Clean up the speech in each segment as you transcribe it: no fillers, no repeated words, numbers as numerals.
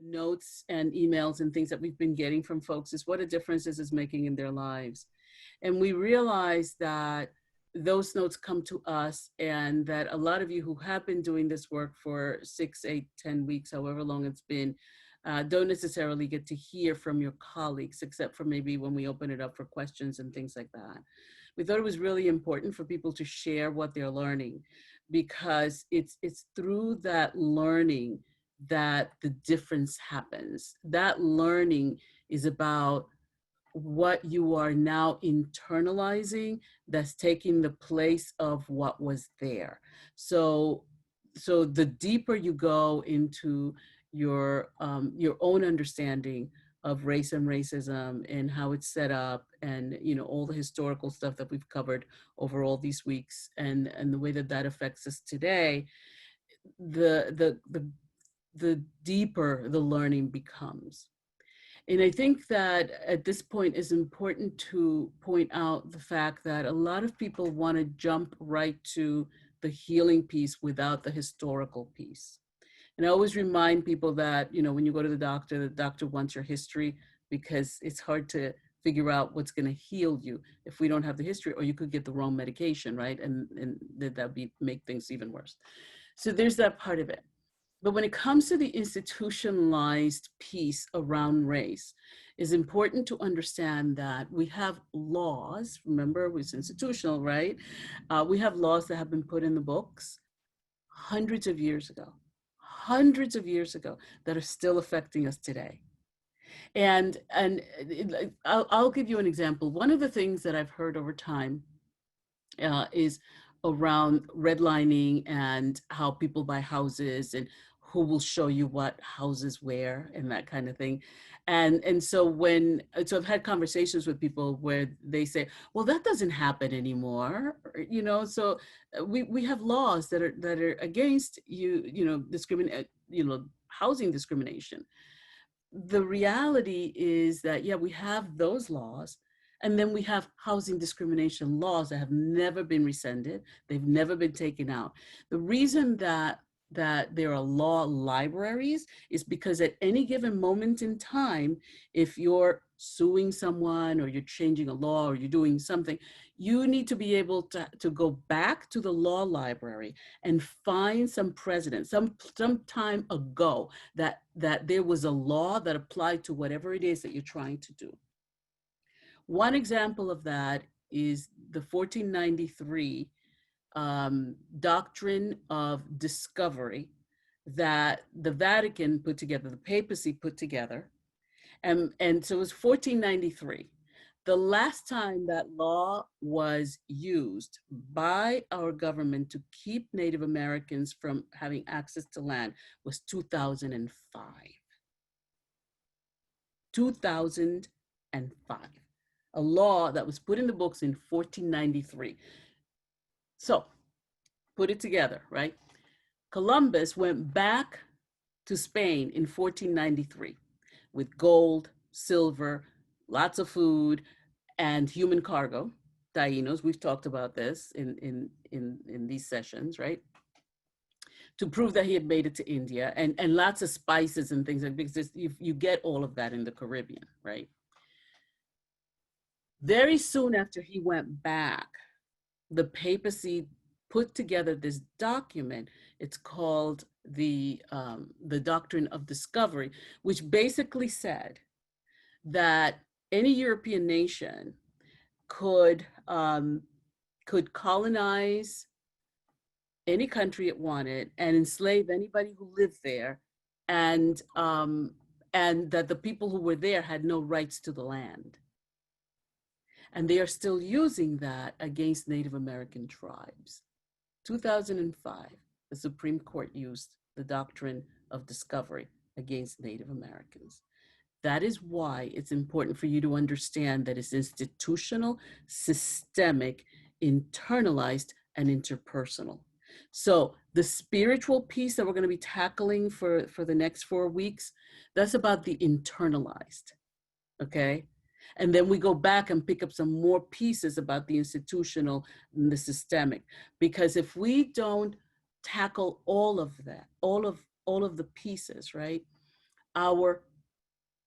notes and emails and things that we've been getting from folks is what a difference this is making in their lives. And we realize that those notes come to us, and that a lot of you who have been doing this work for 6, 8, 10 weeks, however long it's been, don't necessarily get to hear from your colleagues, except for maybe when we open it up for questions and things like that. We thought it was really important for people to share what they're learning, because it's through that learning that the difference happens. That learning is about what you are now internalizing, that's taking the place of what was there. So the deeper you go into your own understanding of race and racism and how it's set up, and all the historical stuff that we've covered over all these weeks, and the way that that affects us today, the deeper the learning becomes. And I think that at this point it's important to point out the fact that a lot of people want to jump right to the healing piece without the historical piece. And I always remind people that, when you go to the doctor wants your history, because it's hard to figure out what's going to heal you if we don't have the history, or you could get the wrong medication, right? And that'd make things even worse. So there's that part of it. But when it comes to the institutionalized piece around race, it's important to understand that we have laws. Remember, it's institutional, right? We have laws that have been put in the books hundreds of years ago, that are still affecting us today. And I'll give you an example. One of the things that I've heard over time is around redlining, and how people buy houses, and who will show you what houses where, and that kind of thing. So I've had conversations with people where they say, well, that doesn't happen anymore, so we have laws that are against housing discrimination. The reality is that, yeah, we have those laws, and then we have housing discrimination laws that have never been rescinded. They've never been taken out. The reason that there are law libraries is because at any given moment in time, if you're suing someone, or you're changing a law, or you're doing something, you need to be able to go back to the law library and find some precedent, some time ago, that there was a law that applied to whatever it is that you're trying to do. One example of that is the 1493 doctrine of discovery that the Vatican put together, the papacy put together. And so it was 1493. The last time that law was used by our government to keep Native Americans from having access to land was 2005. 2005. A law that was put in the books in 1493. So, put it together, right? Columbus went back to Spain in 1493 with gold, silver, lots of food, and human cargo, Taínos. We've talked about this in these sessions, right? To prove that he had made it to India, and lots of spices and things, because you get all of that in the Caribbean, right? Very soon after he went back, the papacy put together this document. It's called the Doctrine of Discovery, which basically said that any European nation could colonize any country it wanted and enslave anybody who lived there, and that the people who were there had no rights to the land. And they are still using that against Native American tribes. 2005, the Supreme Court used the Doctrine of Discovery against Native Americans. That is why it's important for you to understand that it's institutional, systemic, internalized, and interpersonal. So the spiritual piece that we're going to be tackling for the next 4 weeks, that's about the internalized, okay? And then we go back and pick up some more pieces about the institutional and the systemic. Because if we don't tackle all of that, all of the pieces, right? our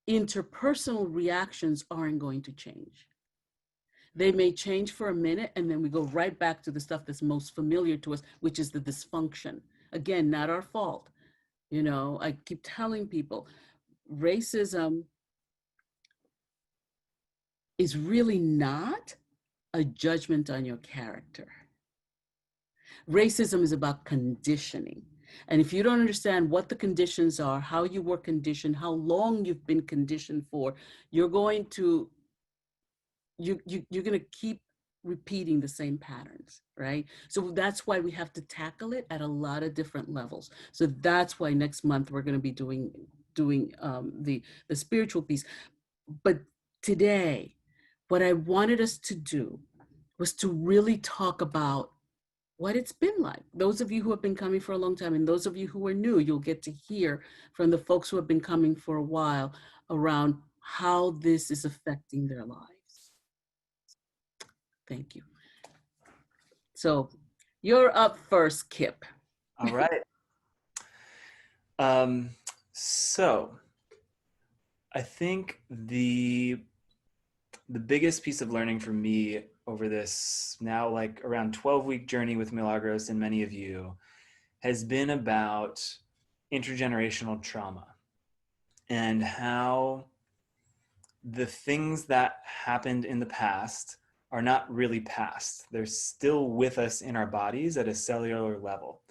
interpersonal reactions aren't going to change. They may change for a minute, and then we go right back to the stuff that's most familiar to us, which is the dysfunction. Again, not our fault. You know, I keep telling people racism is really not a judgment on your character. Racism is about conditioning. And if you don't understand what the conditions are, how you were conditioned, how long you've been conditioned for, you're going to you're going to keep repeating the same patterns, right? So that's why we have to tackle it at a lot of different levels. So that's why next month we're going to be doing the spiritual piece. But today, what I wanted us to do was to really talk about what it's been like. Those of you who have been coming for a long time, and those of you who are new, you'll get to hear from the folks who have been coming for a while around how this is affecting their lives. Thank you. So you're up first, Kip. All right. So I think the biggest piece of learning for me over this now like around 12-week journey with Milagros and many of you has been about intergenerational trauma and how the things that happened in the past are not really past. They're still with us in our bodies at a cellular level.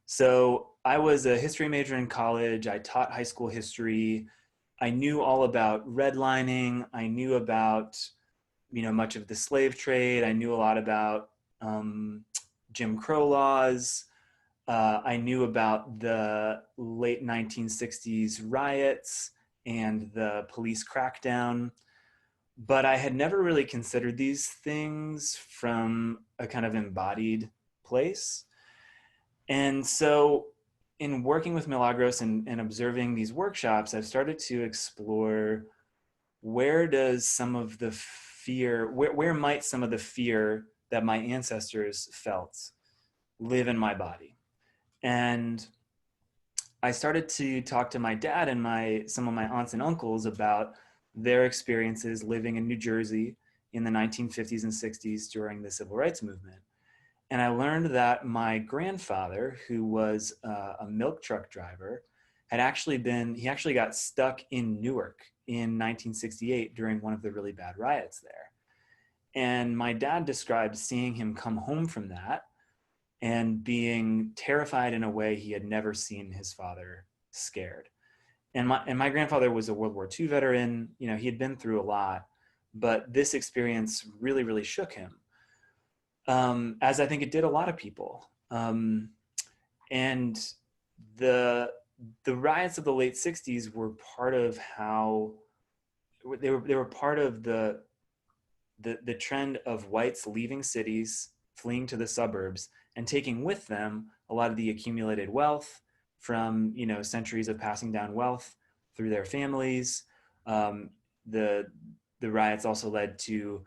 So I was a history major in college. I taught high school history. I knew all about redlining. I knew about, much of the slave trade. I knew a lot about Jim Crow laws. I knew about the late 1960s riots and the police crackdown, but I had never really considered these things from a kind of embodied place. And so in working with Milagros and observing these workshops, I've started to explore where does some of the fear, where might some of the fear that my ancestors felt live in my body? And I started to talk to my dad and some of my aunts and uncles about their experiences living in New Jersey in the 1950s and 60s during the Civil Rights Movement. And I learned that my grandfather, who was a milk truck driver, he actually got stuck in Newark in 1968 during one of the really bad riots there. And my dad described seeing him come home from that and being terrified in a way he had never seen his father scared. And my grandfather was a World War II veteran. He had been through a lot, but this experience really, really shook him. As I think it did a lot of people. And the riots of the late 60s were part of how they were part of the trend of whites leaving cities, fleeing to the suburbs, and taking with them a lot of the accumulated wealth from centuries of passing down wealth through their families. The riots also led to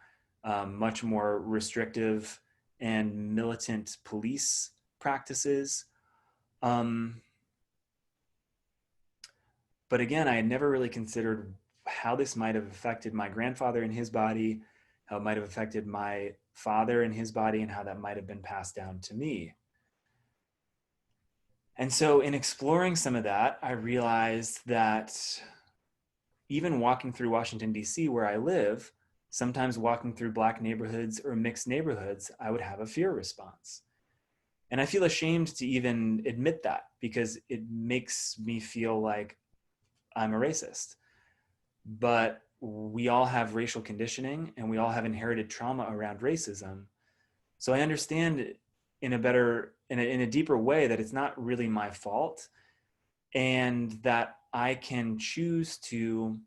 much more restrictive and militant police practices. But again, I had never really considered how this might have affected my grandfather and his body, how it might have affected my father and his body, and how that might have been passed down to me. And so in exploring some of that, I realized that even walking through Washington, D.C., where I live, sometimes walking through Black neighborhoods or mixed neighborhoods, I would have a fear response. And I feel ashamed to even admit that because it makes me feel like I'm a racist. But we all have racial conditioning and we all have inherited trauma around racism. So I understand in a deeper way that it's not really my fault, and that I can choose to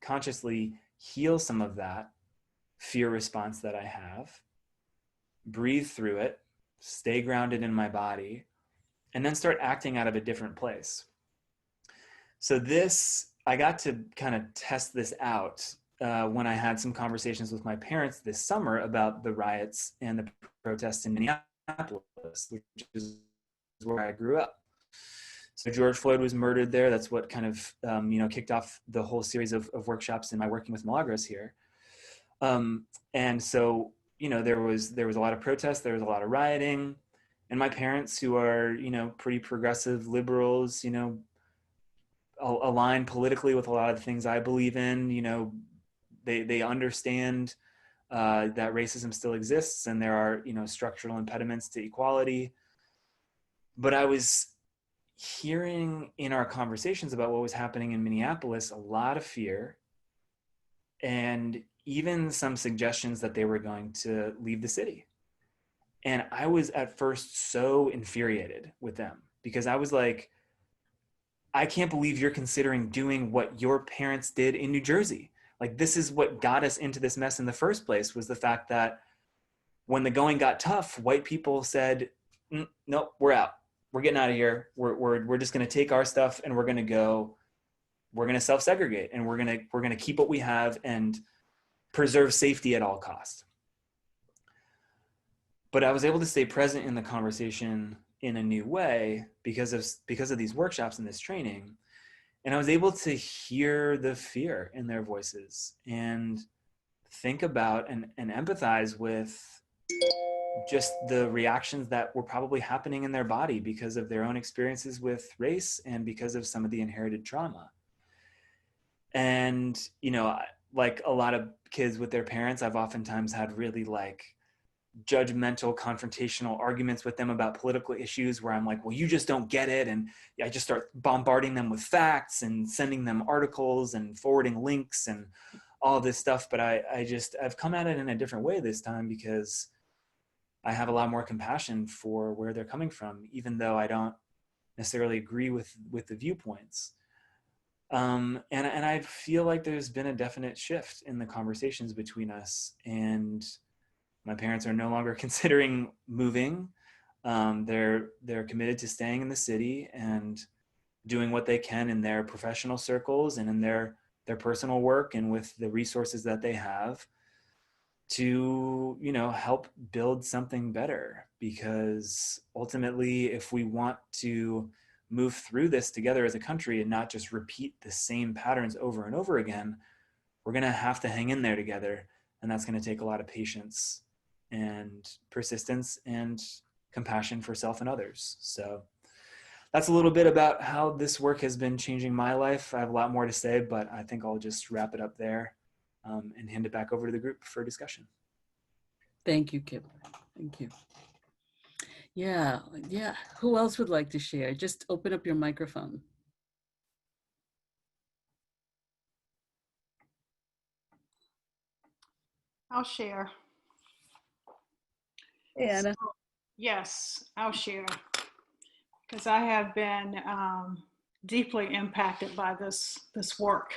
consciously heal some of that fear response that I have, breathe through it, stay grounded in my body, and then start acting out of a different place. So I got to kind of test this out when I had some conversations with my parents this summer about the riots and the protests in Minneapolis, which is where I grew up. So George Floyd was murdered there. That's what kind of, kicked off the whole series of workshops in my working with Milagros here. And so, there was a lot of protests, there was a lot of rioting, and my parents, who are, pretty progressive liberals, aligned politically with a lot of the things I believe in, they understand that racism still exists and there are, structural impediments to equality. But I was hearing in our conversations about what was happening in Minneapolis a lot of fear and even some suggestions that they were going to leave the city. And I was at first so infuriated with them because I was like, I can't believe you're considering doing what your parents did in New Jersey. Like, this is what got us into this mess in the first place, was the fact that when the going got tough, white people said, nope, we're out. We're getting out of here. We're just going to take our stuff and we're going to self-segregate, and we're going to keep what we have and preserve safety at all costs. But I was able to stay present in the conversation in a new way because of these workshops and this training. And I was able to hear the fear in their voices and think about and empathize with just the reactions that were probably happening in their body because of their own experiences with race and because of some of the inherited trauma. And, like a lot of kids with their parents, I've oftentimes had really like judgmental, confrontational arguments with them about political issues where I'm like, well, you just don't get it. And I just start bombarding them with facts and sending them articles and forwarding links and all this stuff. But I've come at it in a different way this time because I have a lot more compassion for where they're coming from, even though I don't necessarily agree with the viewpoints. And I feel like there's been a definite shift in the conversations between us, and my parents are no longer considering moving. They're committed to staying in the city and doing what they can in their professional circles and in their personal work and with the resources that they have to, help build something better. Because ultimately, if we want to move through this together as a country and not just repeat the same patterns over and over again, we're going to have to hang in there together. And that's going to take a lot of patience and persistence and compassion for self and others. So that's a little bit about how this work has been changing my life. I have a lot more to say, but I think I'll just wrap it up there and hand it back over to the group for discussion. Thank you, Kip. Thank you. Yeah. Who else would like to share? Just open up your microphone. I'll share. Hey, Anna. So, yes, I'll share. Because I have been deeply impacted by this work.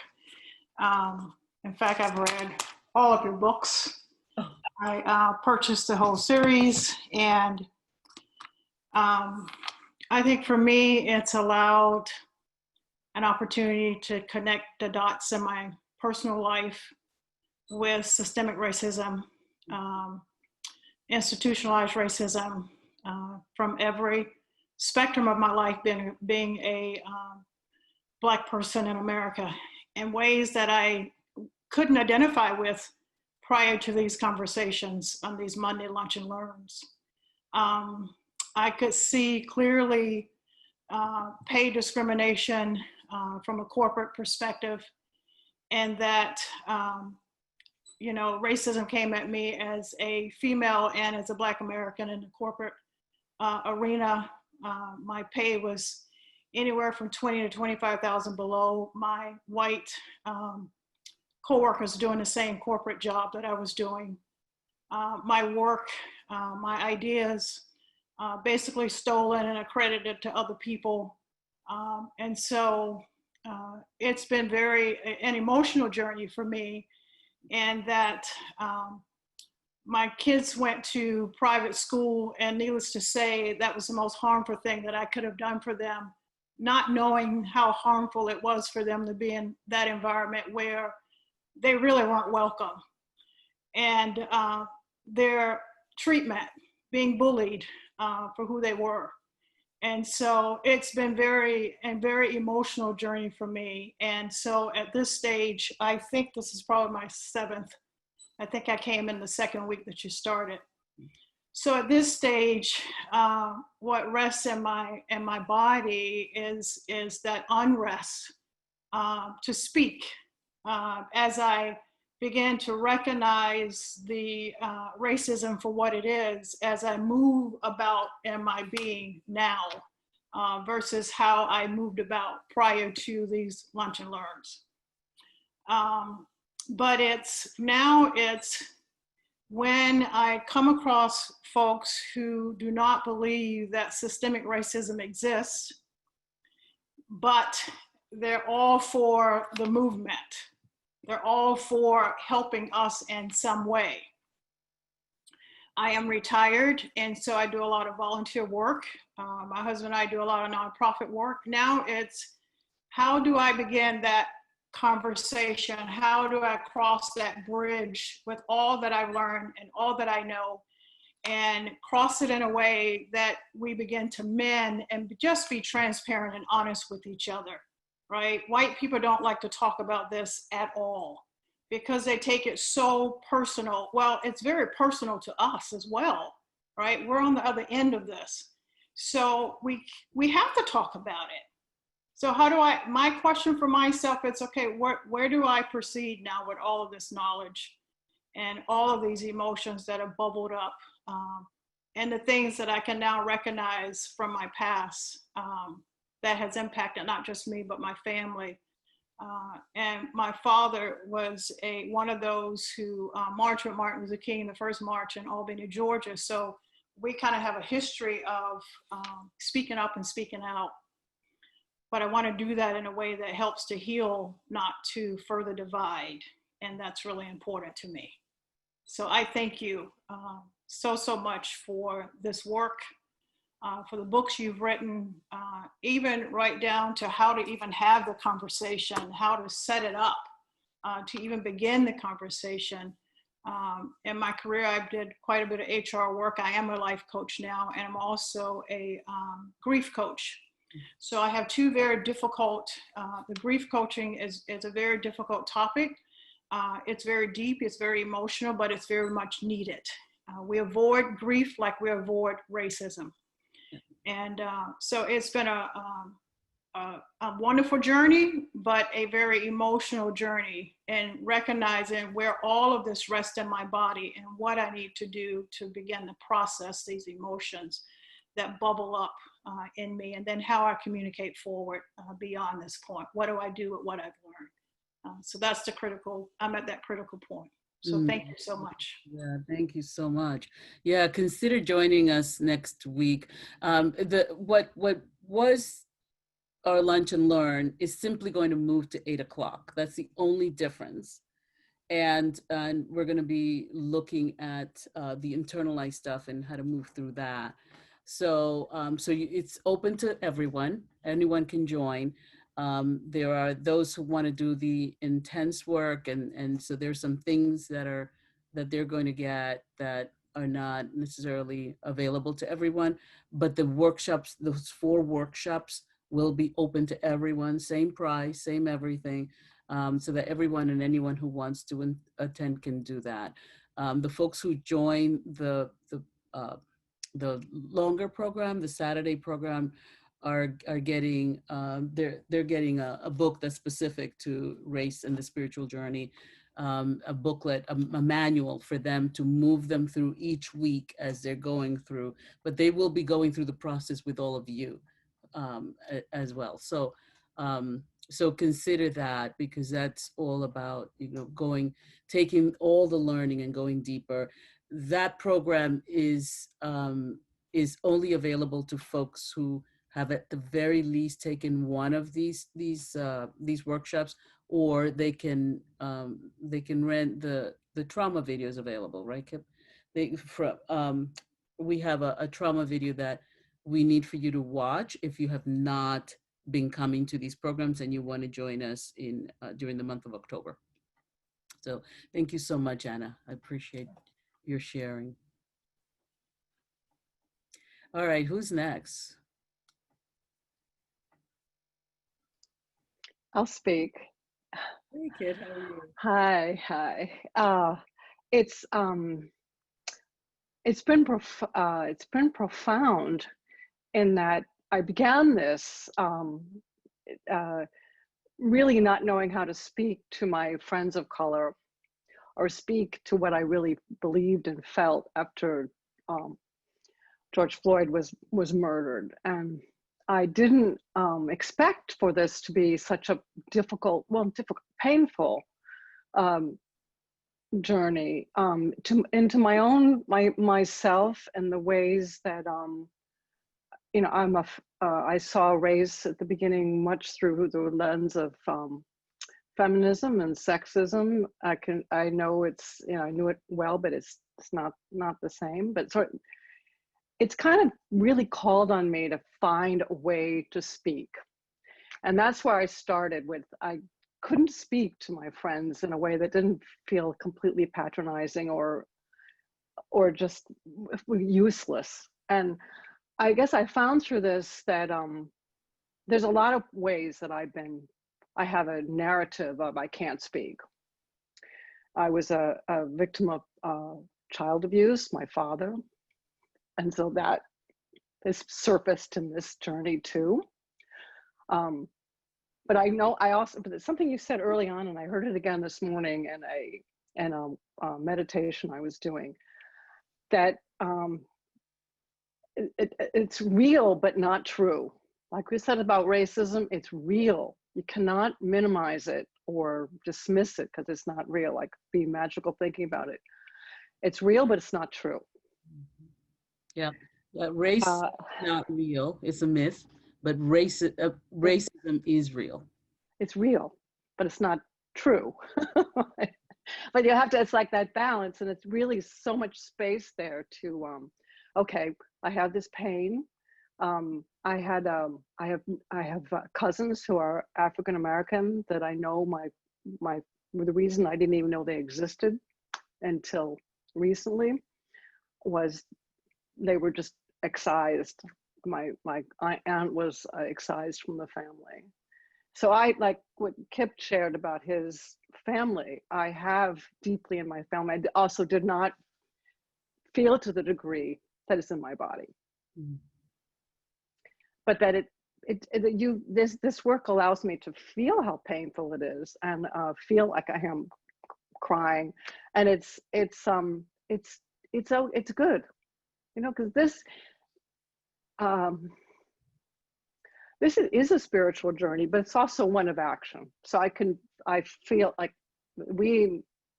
In fact, I've read all of your books. Oh. I purchased the whole series, and I think for me, it's allowed an opportunity to connect the dots in my personal life with systemic racism, institutionalized racism, from every spectrum of my life, being a Black person in America, in ways that I couldn't identify with prior to these conversations on these Monday Lunch and Learns. I could see clearly pay discrimination from a corporate perspective, and that racism came at me as a female and as a Black American in the corporate arena. My pay was anywhere from $20,000 to $25,000 below my white coworkers doing the same corporate job that I was doing. My work, my ideas, basically stolen and accredited to other people. And so it's been an emotional journey for me, and that my kids went to private school, and needless to say, that was the most harmful thing that I could have done for them, not knowing how harmful it was for them to be in that environment where they really weren't welcome. And their treatment, being bullied for who they were. And so it's been very emotional journey for me. And so at this stage, I think this is probably my seventh. I think I came in the second week that you started. So at this stage, what rests in my body is that unrest to speak. As I began to recognize the racism for what it is, as I move about in my being now, versus how I moved about prior to these lunch and learns. But it's when I come across folks who do not believe that systemic racism exists, but they're all for the movement. They're all for helping us in some way. I am retired, and so I do a lot of volunteer work. My husband and I do a lot of nonprofit work. Now it's, how do I begin that conversation? How do I cross that bridge with all that I've learned and all that I know, and cross it in a way that we begin to mend and just be transparent and honest with each other, right? White people don't like to talk about this at all because they take it so personal. Well, it's very personal to us as well, right? We're on the other end of this. So we have to talk about it. So how do my question for myself, it's okay, where do I proceed now with all of this knowledge and all of these emotions that have bubbled up, and the things that I can now recognize from my past that has impacted not just me, but my family. And my father was one of those who marched with Martin Luther King, the first march in Albany, Georgia. So we kind of have a history of speaking up and speaking out. But I want to do that in a way that helps to heal, not to further divide. And that's really important to me. So I thank you so much for this work, for the books you've written, even right down to how to even have the conversation, how to set it up, to even begin the conversation. In my career, I did quite a bit of HR work. I am a life coach now, and I'm also a grief coach. So I have two very difficult, the grief coaching is a very difficult topic. It's very deep, it's very emotional, but it's very much needed. We avoid grief like we avoid racism. And so it's been a wonderful journey, but a very emotional journey, and recognizing where all of this rests in my body and what I need to do to begin to process these emotions that bubble up in me, and then how I communicate forward beyond this point. What do I do with what I've learned? So that's I'm at that critical point. So thank you so much. Yeah, thank you so much. Yeah, consider joining us next week. What was our lunch and learn is simply going to move to 8 o'clock. That's the only difference. And we're going to be looking at the internalized stuff and how to move through that. So, it's open to everyone. Anyone can join. There are those who want to do the intense work, and so there's some things that they're going to get that are not necessarily available to everyone. But the workshops, those 4 workshops, will be open to everyone. Same price, same everything. So that everyone and anyone who wants to attend can do that. The folks who join the longer program, the Saturday program, are getting they're getting a book that's specific to race and the spiritual journey, a booklet, a manual for them to move them through each week as they're going through. But they will be going through the process with all of you as well. So. So consider that, because that's all about, taking all the learning and going deeper. That program is only available to folks who have at the very least taken one of these workshops, or they can rent the trauma videos available, right, Kip? We have a trauma video that we need for you to watch if you have not been coming to these programs and you want to join us during the month of October. So thank you so much, Anna. I appreciate your sharing. All right, who's next? I'll speak. Hey, kid, how are you? Hi. It's it's been profound in that I began this uh, really not knowing how to speak to my friends of color or speak to what I really believed and felt after um, George Floyd was murdered, and I didn't expect for this to be such a painful um, journey into my own myself and the ways that you know I saw race at the beginning much through the lens of feminism and sexism. I know it's, you know, I knew it well, but it's not the same. But it's kind of really called on me to find a way to speak, and that's where I started with. I couldn't speak to my friends in a way that didn't feel completely patronizing or just useless. And I guess I found through this that there's a lot of ways that I have a narrative of I can't speak. I was a victim of child abuse, my father, and so that has surfaced in this journey too. But I know but it's something you said early on, and I heard it again this morning in a meditation I was doing, that it's real but not true. Like we said about racism, it's real. You cannot minimize it or dismiss it because it's not real, like be magical thinking about it. It's real, but it's not true. Yeah, race is not real. It's a myth, but racism is real. It's real, but it's not true. But you have to, it's like that balance, and it's really so much space there to, okay, I have this pain. I have cousins who are African American that I know the reason I didn't even know they existed until recently was they were just excised. My aunt was excised from the family. So I, like what Kip shared about his family, I have deeply in my family. I also did not feel to the degree that it's in my body. Mm-hmm. But that this work allows me to feel how painful it is and feel like I am crying, and it's good, you know, because this is a spiritual journey, but it's also one of action. So I feel like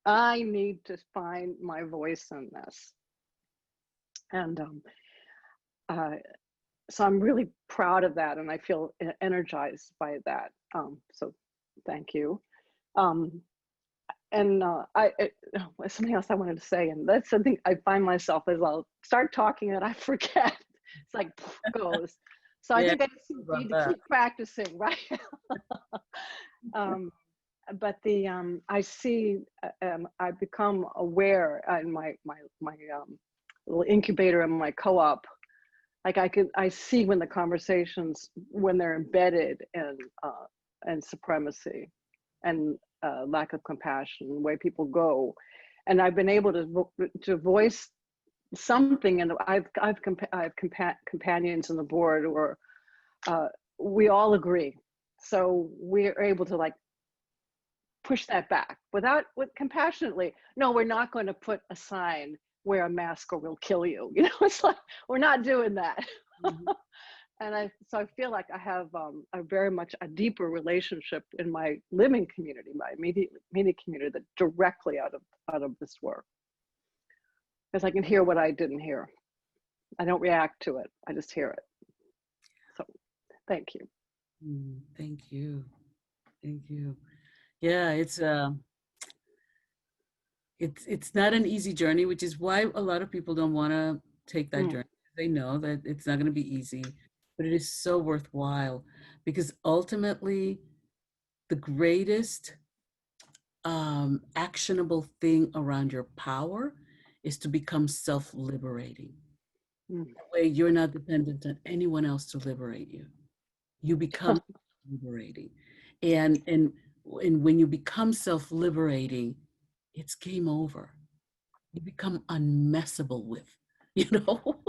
I need to find my voice in this, and so I'm really proud of that, and I feel energized by that. So thank you. And something else I wanted to say, and that's something I find myself as I'll start talking and I forget. It's like goes. So I think I need to keep practicing, right? But I see, I become aware in my little incubator and my co-op. Like I see when the conversations, when they're embedded in supremacy and lack of compassion, the way people go, and I've been able to voice something, and I have companions on the board, or we all agree, so we're able to like push that back compassionately. No, we're not going to put a sign, wear a mask or we'll kill you. You know, it's like we're not doing that. Mm-hmm. And so I feel like I have a very much a deeper relationship in my living community, my immediate community, that directly out of this work, because I can hear what I didn't hear. I don't react to it. I just hear it. So, thank you. Thank you. Thank you. Yeah, it's not an easy journey, which is why a lot of people don't want to take that journey. They know that it's not going to be easy, but it is so worthwhile, because ultimately the greatest actionable thing around your power is to become self-liberating. That way you're not dependent on anyone else to liberate you. You become liberating. And when you become self-liberating, it's game over. You become unmessable with, you know.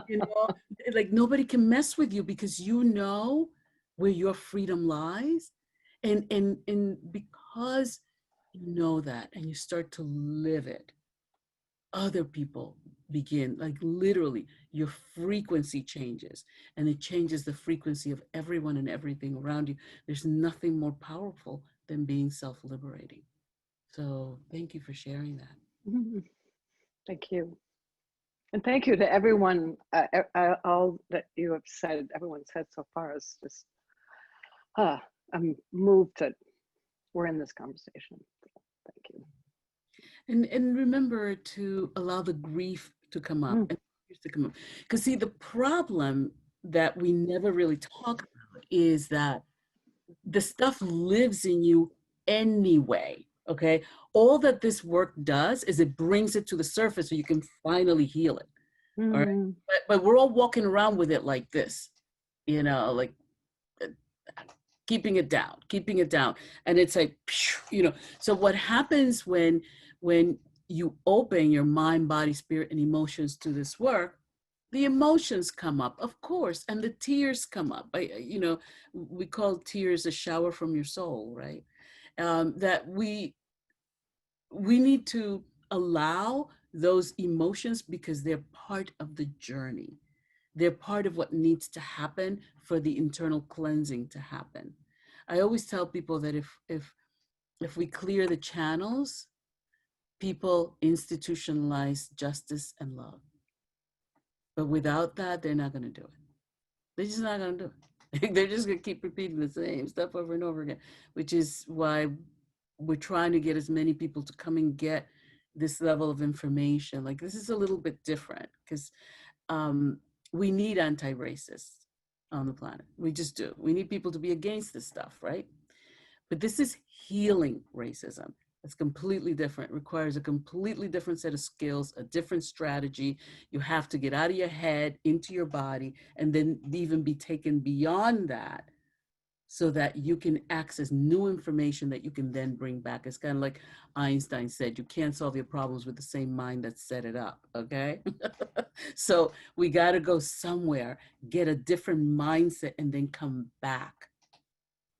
You know, like nobody can mess with you because you know where your freedom lies. And because you know that and you start to live it, other people begin, like literally your frequency changes, and it changes the frequency of everyone and everything around you. There's nothing more powerful than being self-liberating. So thank you for sharing that. Thank you. And thank you to everyone. All that you have said, everyone said so far is just, I'm moved that we're in this conversation. Thank you. And remember to allow the grief to come up and tears to come up. Because see, the problem that we never really talk about is that the stuff lives in you anyway. Okay. All that this work does is it brings it to the surface so you can finally heal it. All right. But we're all walking around with it like this, you know, like keeping it down, keeping it down. And it's like, you know, so what happens when you open your mind, body, spirit, and emotions to this work, the emotions come up, of course, and the tears come up. You know, we call tears a shower from your soul, right? That we need to allow those emotions because they're part of the journey. They're part of what needs to happen for the internal cleansing to happen. I always tell people that if we clear the channels, people institutionalize justice and love. But without that, they're not going to do it. They're just not going to do it. They're just going to keep repeating the same stuff over and over again, which is why we're trying to get as many people to come and get this level of information. Like, this is a little bit different because we need anti-racists on the planet. We just do. We need people to be against this stuff, right? But this is healing racism. It's completely different. It requires a completely different set of skills, a different strategy. You have to get out of your head, into your body, and then even be taken beyond that so that you can access new information that you can then bring back. It's kind of like Einstein said, you can't solve your problems with the same mind that set it up, okay? So we got to go somewhere, get a different mindset, and then come back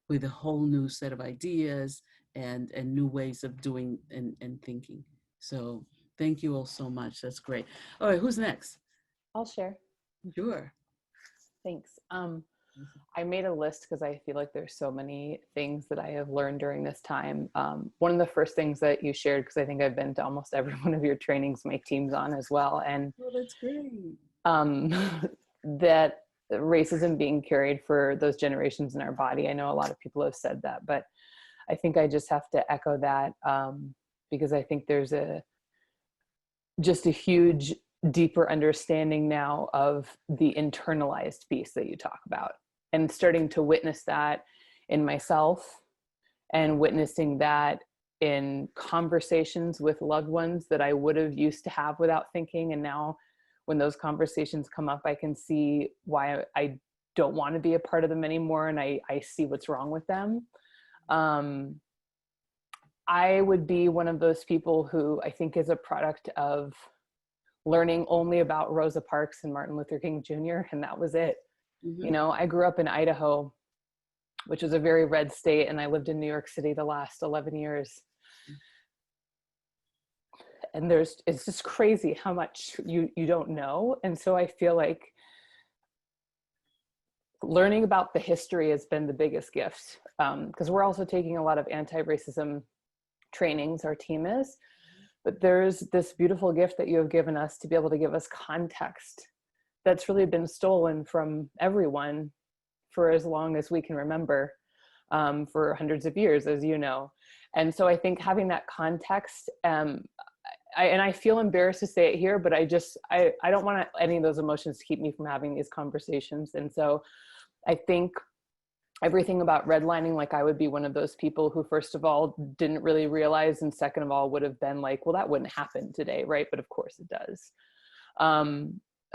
with a whole new set of ideas and new ways of doing and thinking. So thank you all so much. That's great. All right, who's next? I'll share. Sure. Thanks. I made a list because I feel like there's so many things that I have learned during this time. One of the first things that you shared, because I think I've been to almost every one of your trainings, my team's on as well. And oh, that's great. That racism being carried for those generations in our body. I know a lot of people have said that, but I think I just have to echo that because I think there's just a huge, deeper understanding now of the internalized piece that you talk about, and starting to witness that in myself and witnessing that in conversations with loved ones that I would have used to have without thinking. And now when those conversations come up, I can see why I don't want to be a part of them anymore. And I see what's wrong with them. I would be one of those people who I think is a product of learning only about Rosa Parks and Martin Luther King Jr. And that was it. Mm-hmm. You know, I grew up in Idaho, which is a very red state. And I lived in New York City the last 11 years. And it's just crazy how much you don't know. And so I feel like learning about the history has been the biggest gift. Because we're also taking a lot of anti-racism trainings, our team is. But there's this beautiful gift that you have given us to be able to give us context that's really been stolen from everyone for as long as we can remember, for hundreds of years, as you know. And so I think having that context, I feel embarrassed to say it here, but I don't want any of those emotions to keep me from having these conversations. And so I think everything about redlining, like I would be one of those people who, first of all, didn't really realize, and second of all, would have been like, well, that wouldn't happen today, right? But of course it does.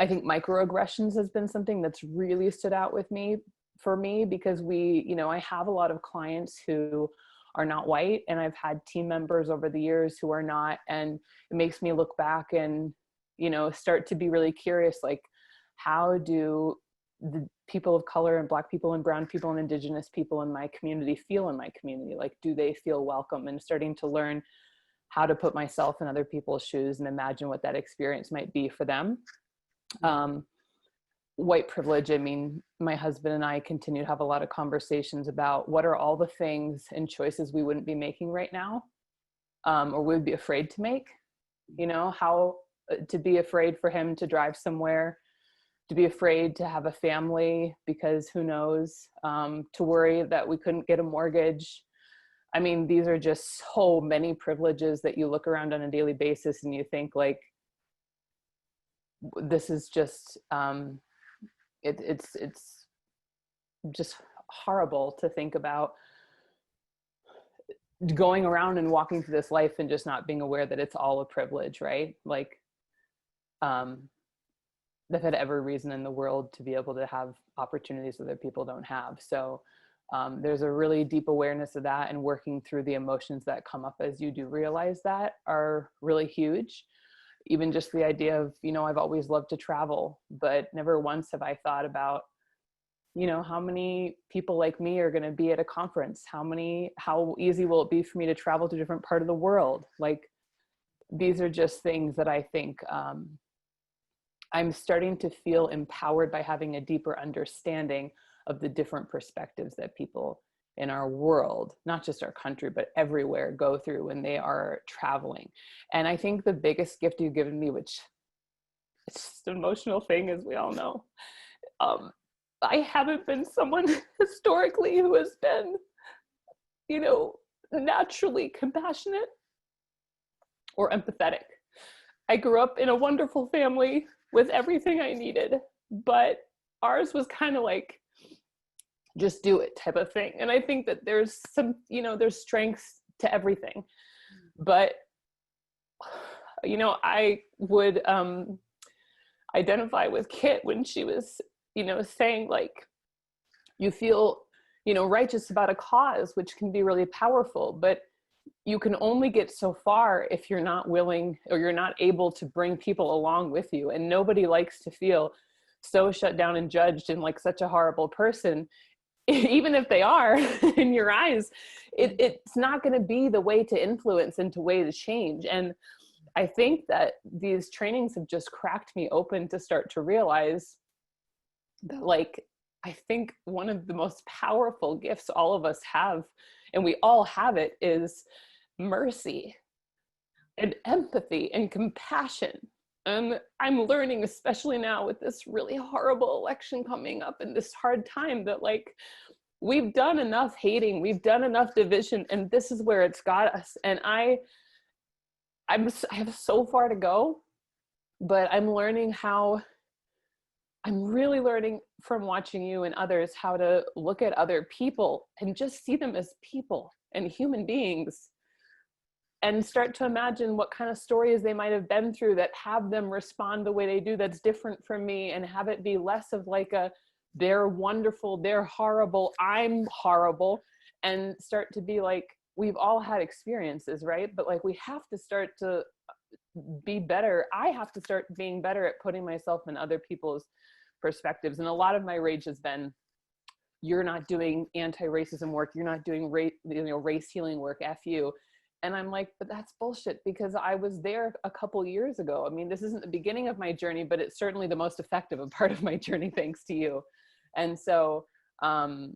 I think microaggressions has been something that's really stood out with me for me, because we, you know, I have a lot of clients who are not white, and I've had team members over the years who are not, and it makes me look back and, you know, start to be really curious, like, how do the people of color and Black people and brown people and Indigenous people in my community feel in my community? Like, do they feel welcome? And starting to learn how to put myself in other people's shoes and imagine what that experience might be for them. White privilege, I mean, my husband and I continue to have a lot of conversations about what are all the things and choices we wouldn't be making right now, or would be afraid to make, you know, how to be afraid for him to drive somewhere, to be afraid to have a family because who knows, to worry that we couldn't get a mortgage. I mean, these are just so many privileges that you look around on a daily basis and you think, like, this is just, it's just horrible to think about going around and walking through this life and just not being aware that it's all a privilege, right? Like, they've had every reason in the world to be able to have opportunities other people don't have. So there's a really deep awareness of that, and working through the emotions that come up as you do realize that are really huge. Even just the idea of, you know, I've always loved to travel, but never once have I thought about, you know, how many people like me are going to be at a conference? How easy will it be for me to travel to a different part of the world? Like, these are just things that I think I'm starting to feel empowered by having a deeper understanding of the different perspectives that people in our world, not just our country, but everywhere, go through when they are traveling. And I think the biggest gift you've given me, which it's just an emotional thing, as we all know, I haven't been someone historically who has been, you know, naturally compassionate or empathetic. I grew up in a wonderful family with everything I needed, but ours was kind of like, just do it type of thing. And I think that there's some, you know, there's strengths to everything. But, you know, I would identify with Kit when she was, you know, saying, like, you feel, you know, righteous about a cause, which can be really powerful, but you can only get so far if you're not willing or you're not able to bring people along with you. And nobody likes to feel so shut down and judged and like such a horrible person. Even if they are in your eyes, it's not going to be the way to influence and to way to change. And I think that these trainings have just cracked me open to start to realize that, like, I think one of the most powerful gifts all of us have, and we all have it, is mercy and empathy and compassion. And I'm learning, especially now with this really horrible election coming up and this hard time, that, like, we've done enough hating, we've done enough division, and this is where it's got us. And I have so far to go, but I'm really learning from watching you and others how to look at other people and just see them as people and human beings, and start to imagine what kind of stories they might have been through that have them respond the way they do that's different from me, and have it be less of like a, they're wonderful, they're horrible, I'm horrible, and start to be like, we've all had experiences, right? But like, we have to start to be better. I have to start being better at putting myself in other people's perspectives. And a lot of my rage has been, you're not doing anti-racism work, you're not doing race healing work, F you. And I'm like, but that's bullshit, because I was there a couple years ago. I mean, this isn't the beginning of my journey, but it's certainly the most effective part of my journey, thanks to you. And so I'll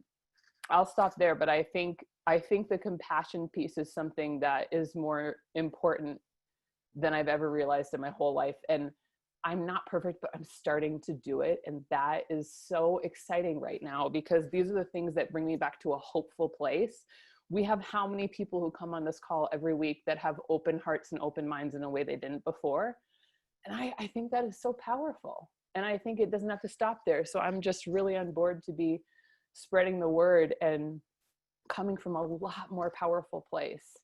stop there, but I think the compassion piece is something that is more important than I've ever realized in my whole life. And I'm not perfect, but I'm starting to do it. And that is so exciting right now, because these are the things that bring me back to a hopeful place. We have how many people who come on this call every week that have open hearts and open minds in a way they didn't before. And I think that is so powerful. And I think it doesn't have to stop there. So I'm just really on board to be spreading the word and coming from a lot more powerful place.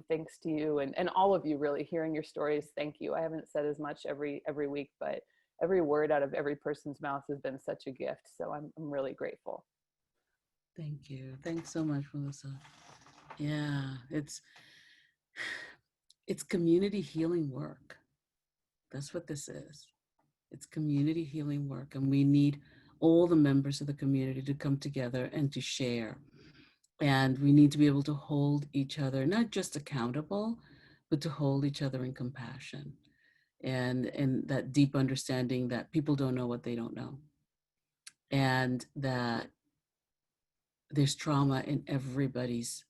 Thanks to you and all of you, really hearing your stories. Thank you. I haven't said as much every week, but every word out of every person's mouth has been such a gift. So I'm really grateful. Thank you. Thanks so much, Melissa. Yeah, it's community healing work. That's what this is. It's community healing work, and we need all the members of the community to come together and to share. And we need to be able to hold each other, not just accountable, but to hold each other in compassion and that deep understanding that people don't know what they don't know. And that there's trauma in everybody's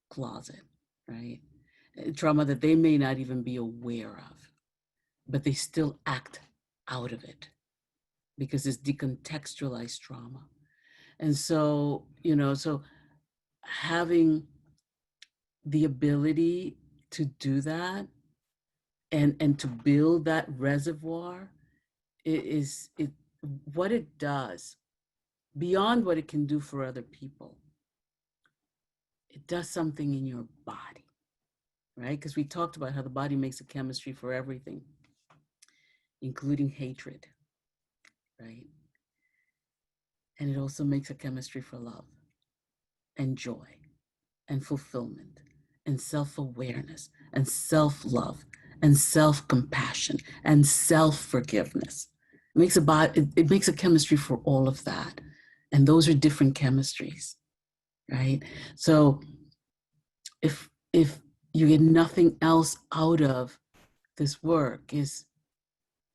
closet, right? Trauma that they may not even be aware of, but they still act out of it because it's decontextualized trauma. And so, so having the ability to do that and to build that reservoir what it does beyond what it can do for other people. It does something in your body, right? Because we talked about how the body makes a chemistry for everything, including hatred, right? And it also makes a chemistry for love and joy and fulfillment and self-awareness and self-love and self-compassion and self-forgiveness. It makes a chemistry for all of that. And those are different chemistries, right? So if you get nothing else out of this work, is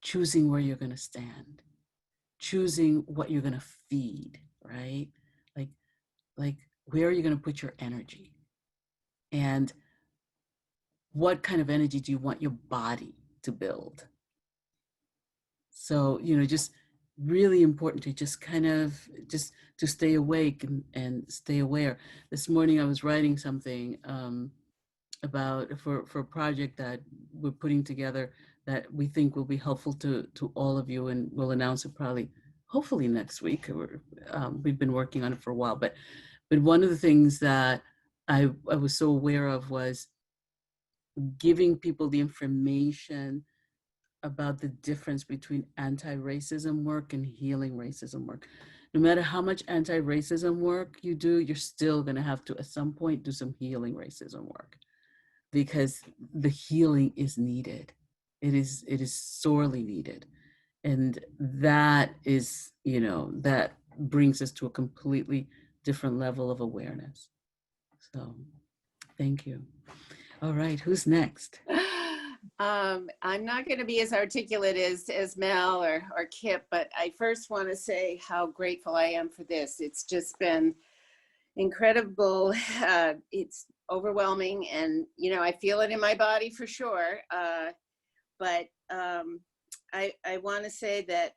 choosing where you're going to stand, choosing what you're going to feed, right? Like where are you going to put your energy? And what kind of energy do you want your body to build? So, just really important to just kind of just to stay awake and stay aware. This morning I was writing something about for a project that we're putting together that we think will be helpful to all of you, and we'll announce it hopefully next week. We've been working on it for a while, but one of the things that I was so aware of was giving people the information about the difference between anti-racism work and healing racism work. No matter how much anti-racism work you do, you're still going to have to, at some point, do some healing racism work, because the healing is needed. It is sorely needed. And that is, that brings us to a completely different level of awareness. So thank you. All right, who's next? I'm not going to be as articulate as Mel or Kip, but I first want to say how grateful I am for this. It's just been incredible. It's overwhelming, and I feel it in my body for sure. But I want to say that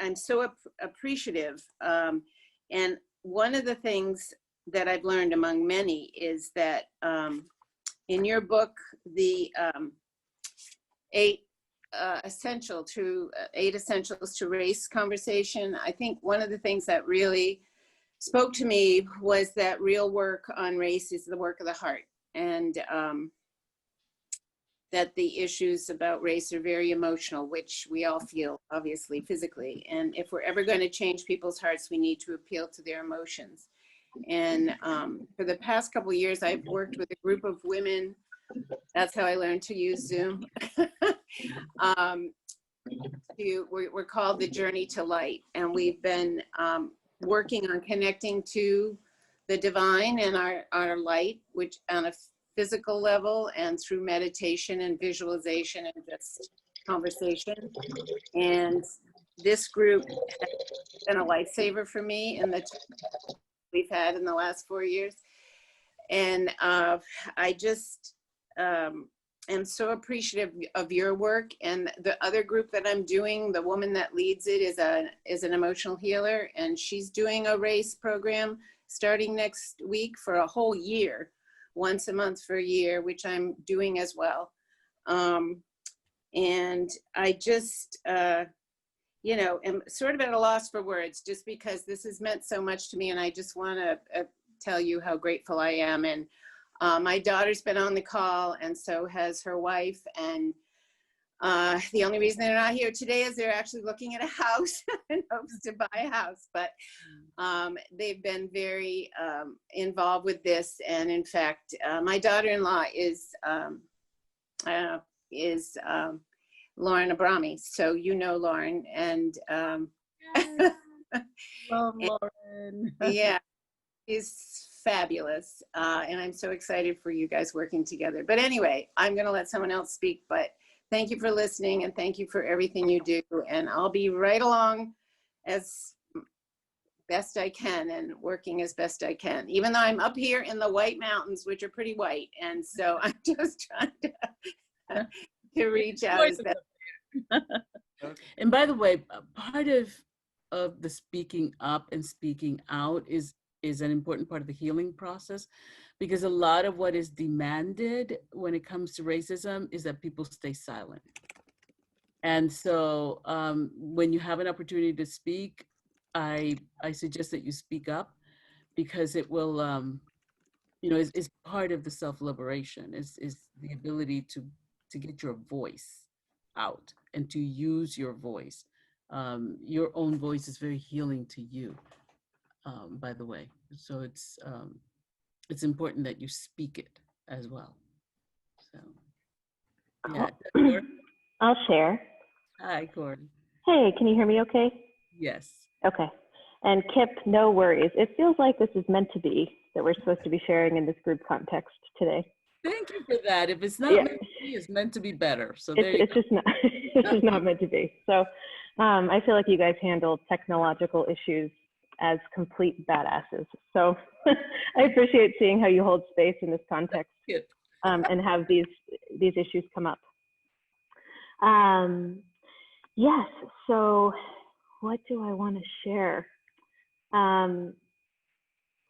I'm so appreciative. And one of the things that I've learned among many is that in your book, the 8 essentials to race conversation, I think one of the things that really spoke to me was that real work on race is the work of the heart, and that the issues about race are very emotional, which we all feel, obviously, physically. And if we're ever going to change people's hearts, we need to appeal to their emotions. And for the past couple of years, I've worked with a group of women. That's how I learned to use Zoom. We're called the Journey to Light, and we've been working on connecting to the divine and our light, which on a physical level and through meditation and visualization and just conversation. And this group has been a lifesaver for me in the we've had in the last 4 years. And I just am so appreciative of your work. And the other group that I'm doing, the woman that leads it is an emotional healer, and she's doing a race program starting next week for a whole year, once a month for a year, which I'm doing as well. And I just, am sort of at a loss for words, just because this has meant so much to me, and I just want to tell you how grateful I am. And my daughter's been on the call, and so has her wife, and The only reason they're not here today is they're actually looking at a house in hopes to buy a house. But they've been very involved with this. And in fact, my daughter-in-law is Lauren Abrami. So you know Lauren. And Love Lauren. yeah, she's fabulous. And I'm so excited for you guys working together. But anyway, I'm going to let someone else speak. But thank you for listening, and thank you for everything you do. And I'll be right along as best I can and working as best I can, even though I'm up here in the White Mountains, which are pretty white. And so I'm just trying to reach out as best. And by the way, part of the speaking up and speaking out is an important part of the healing process, because a lot of what is demanded when it comes to racism is that people stay silent. And so when you have an opportunity to speak, I suggest that you speak up, because it will, is part of the self-liberation, is the ability to get your voice out and to use your voice. Your own voice is very healing to you, by the way. So it's important that you speak it as well. So, yeah. I'll share. Hi, Corey. Hey, can you hear me okay? Yes. Okay. And Kip, no worries. It feels like this is meant to be, that we're supposed to be sharing in this group context today. Thank you for that. If it's not meant to be, it's meant to be better. So it's just not, it's just not meant to be. So I feel like you guys handle technological issues as complete badasses. So I appreciate seeing how you hold space in this context and have these issues come up. Yes, so what do I want to share? Kind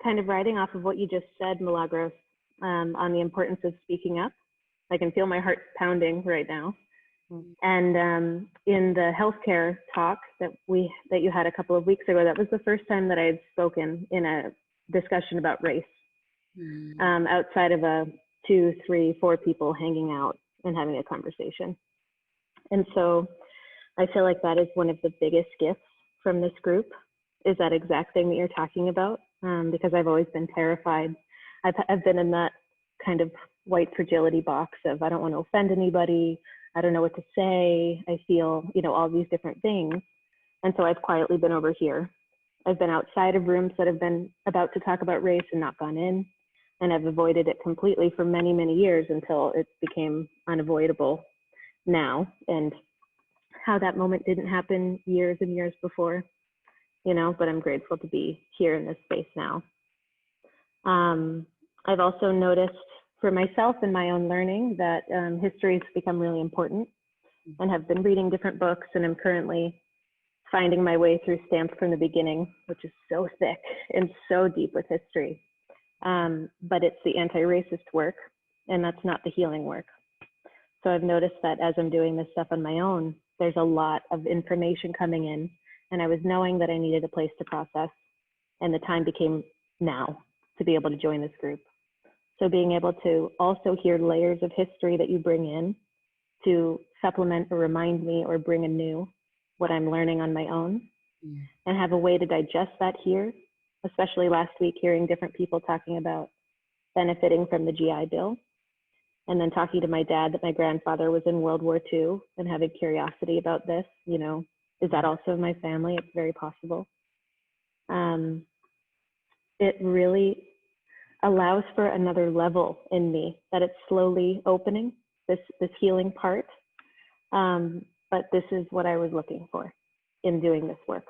of riding off of what you just said, Milagros, on the importance of speaking up. I can feel my heart pounding right now. And in the healthcare talk that you had a couple of weeks ago, that was the first time that I had spoken in a discussion about race, outside of 2, 3, 4 people hanging out and having a conversation. And so I feel like that is one of the biggest gifts from this group, is that exact thing that you're talking about, because I've always been terrified. I've been in that kind of white fragility box of, I don't want to offend anybody. I don't know what to say. I feel, all these different things. And so I've quietly been over here. I've been outside of rooms that have been about to talk about race and not gone in. And I've avoided it completely for many, many years until it became unavoidable now. And how that moment didn't happen years and years before, but I'm grateful to be here in this space now. I've also noticed for myself in my own learning that history has become really important, and have been reading different books, and I'm currently finding my way through Stamped from the Beginning, which is so thick and so deep with history. But it's the anti-racist work, and that's not the healing work. So I've noticed that as I'm doing this stuff on my own, there's a lot of information coming in, and I was knowing that I needed a place to process, and the time became now to be able to join this group. So being able to also hear layers of history that you bring in to supplement or remind me or bring anew what I'm learning on my own, and have a way to digest that here, especially last week, hearing different people talking about benefiting from the GI Bill, and then talking to my dad that my grandfather was in World War II and having curiosity about this, is that also in my family? It's very possible. It really allows for another level in me, that it's slowly opening, this healing part. But this is what I was looking for in doing this work.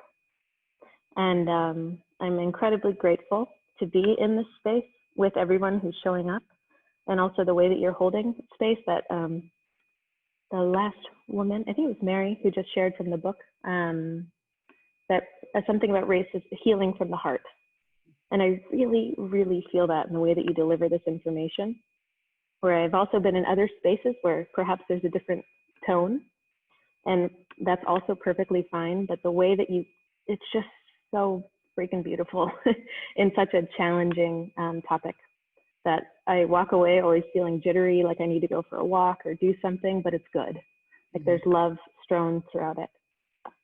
And I'm incredibly grateful to be in this space with everyone who's showing up, and also the way that you're holding space. That the last woman, I think it was Mary, who just shared from the book, that something about race is healing from the heart. And I really, really feel that in the way that you deliver this information, where I've also been in other spaces where perhaps there's a different tone, and that's also perfectly fine. But the way that it's just so freaking beautiful in such a challenging topic, that I walk away always feeling jittery, like I need to go for a walk or do something, but it's good. Like there's love strewn throughout it.